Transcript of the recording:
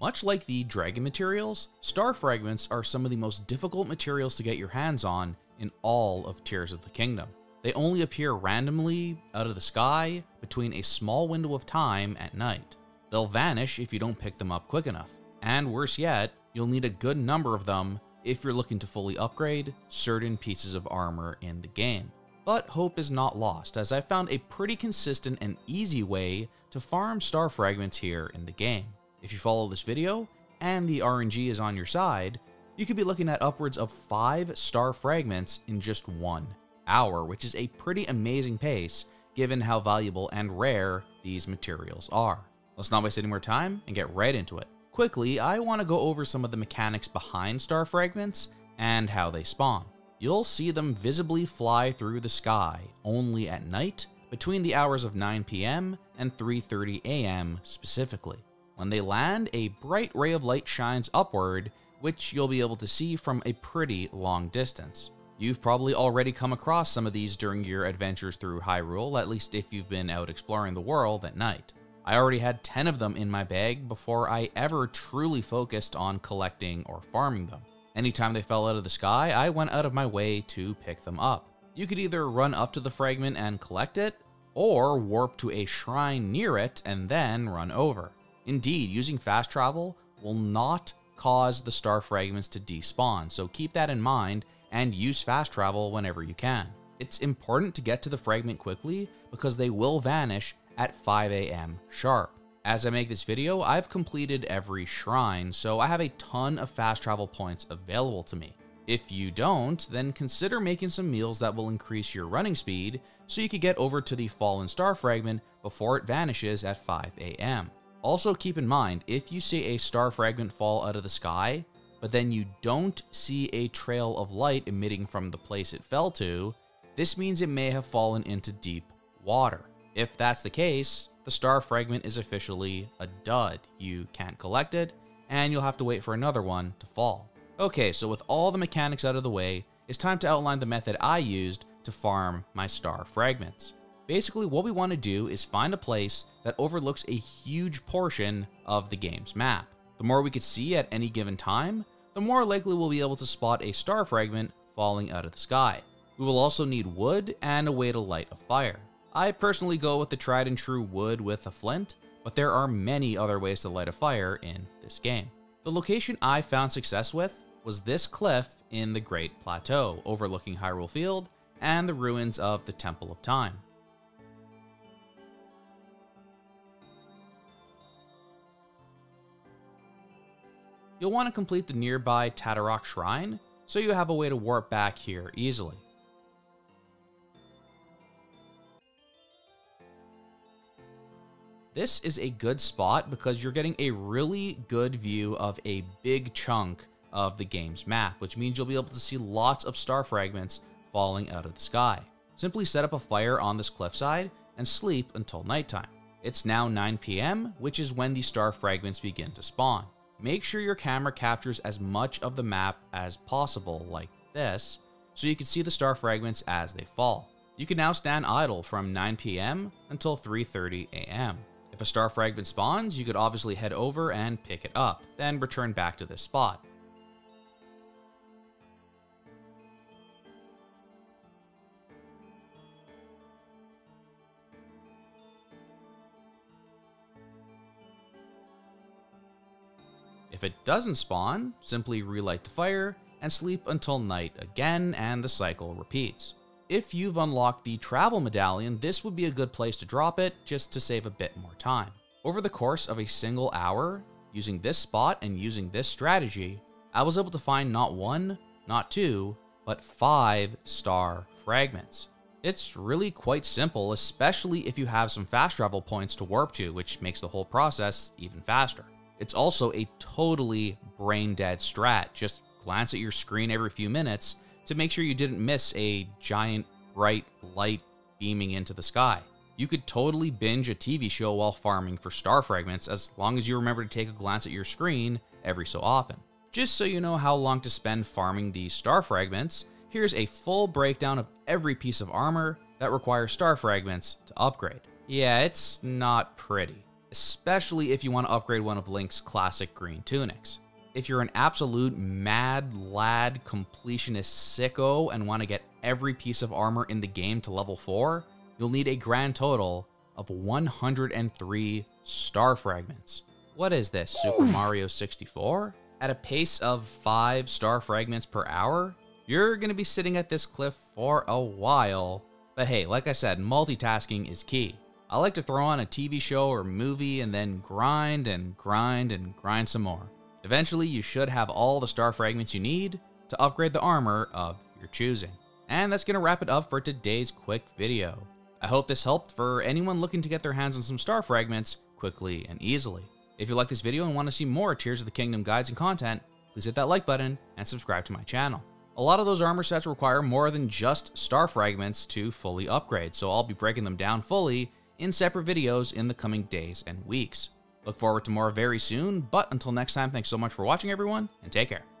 Much like the dragon materials, star fragments are some of the most difficult materials to get your hands on in all of Tears of the Kingdom. They only appear randomly out of the sky between a small window of time at night. They'll vanish if you don't pick them up quick enough. And worse yet, you'll need a good number of them if you're looking to fully upgrade certain pieces of armor in the game. But hope is not lost, as I found a pretty consistent and easy way to farm star fragments here in the game. If you follow this video, and the RNG is on your side, you could be looking at upwards of 5 star fragments in just 1 hour, which is a pretty amazing pace given how valuable and rare these materials are. Let's not waste any more time and get right into it. Quickly, I want to go over some of the mechanics behind star fragments and how they spawn. You'll see them visibly fly through the sky only at night between the hours of 9 PM and 3:30 AM specifically. When they land, a bright ray of light shines upward, which you'll be able to see from a pretty long distance. You've probably already come across some of these during your adventures through Hyrule, at least if you've been out exploring the world at night. I already had 10 of them in my bag before I ever truly focused on collecting or farming them. Anytime they fell out of the sky, I went out of my way to pick them up. You could either run up to the fragment and collect it, or warp to a shrine near it and then run over. Indeed, using fast travel will not cause the star fragments to despawn, so keep that in mind and use fast travel whenever you can. It's important to get to the fragment quickly because they will vanish at 5 AM sharp. As I make this video, I've completed every shrine, so I have a ton of fast travel points available to me. If you don't, then consider making some meals that will increase your running speed so you can get over to the fallen star fragment before it vanishes at 5 AM. Also keep in mind, if you see a star fragment fall out of the sky, but then you don't see a trail of light emitting from the place it fell to, this means it may have fallen into deep water. If that's the case, the star fragment is officially a dud. You can't collect it, and you'll have to wait for another one to fall. Okay, so with all the mechanics out of the way, it's time to outline the method I used to farm my star fragments. Basically, what we want to do is find a place that overlooks a huge portion of the game's map. The more we could see at any given time, the more likely we'll be able to spot a star fragment falling out of the sky. We will also need wood and a way to light a fire. I personally go with the tried and true wood with a flint, but there are many other ways to light a fire in this game. The location I found success with was this cliff in the Great Plateau, overlooking Hyrule Field and the ruins of the Temple of Time. You'll want to complete the nearby Tatarock Shrine, so you have a way to warp back here easily. This is a good spot because you're getting a really good view of a big chunk of the game's map, which means you'll be able to see lots of star fragments falling out of the sky. Simply set up a fire on this cliffside and sleep until nighttime. It's now 9 PM, which is when the star fragments begin to spawn. Make sure your camera captures as much of the map as possible, like this, so you can see the star fragments as they fall. You can now stand idle from 9 PM until 3:30 AM. If a star fragment spawns, you could obviously head over and pick it up, then return back to this spot. If it doesn't spawn, simply relight the fire and sleep until night again, and the cycle repeats. If you've unlocked the travel medallion, this would be a good place to drop it just to save a bit more time. Over the course of a single hour, using this spot and using this strategy, I was able to find not 1, not 2, but 5 star fragments. It's really quite simple, especially if you have some fast travel points to warp to, which makes the whole process even faster. It's also a totally brain dead strat. Just glance at your screen every few minutes to make sure you didn't miss a giant bright light beaming into the sky. You could totally binge a TV show while farming for star fragments as long as you remember to take a glance at your screen every so often. Just so you know how long to spend farming these star fragments, here's a full breakdown of every piece of armor that requires star fragments to upgrade. Yeah, it's not pretty. especially if you want to upgrade one of Link's classic green tunics. If you're an absolute mad lad completionist sicko and want to get every piece of armor in the game to level 4, you'll need a grand total of 103 star fragments. What is this, Super Mario 64? At a pace of 5 star fragments per hour, you're going to be sitting at this cliff for a while. But hey, like I said, multitasking is key. I like to throw on a TV show or movie and then grind and grind and grind some more. Eventually, you should have all the star fragments you need to upgrade the armor of your choosing. And that's going to wrap it up for today's quick video. I hope this helped for anyone looking to get their hands on some star fragments quickly and easily. If you like this video and want to see more Tears of the Kingdom guides and content, please hit that like button and subscribe to my channel. A lot of those armor sets require more than just star fragments to fully upgrade, so I'll be breaking them down fully in separate videos in the coming days and weeks. Look forward to more very soon, but until next time, thanks so much for watching everyone, and take care.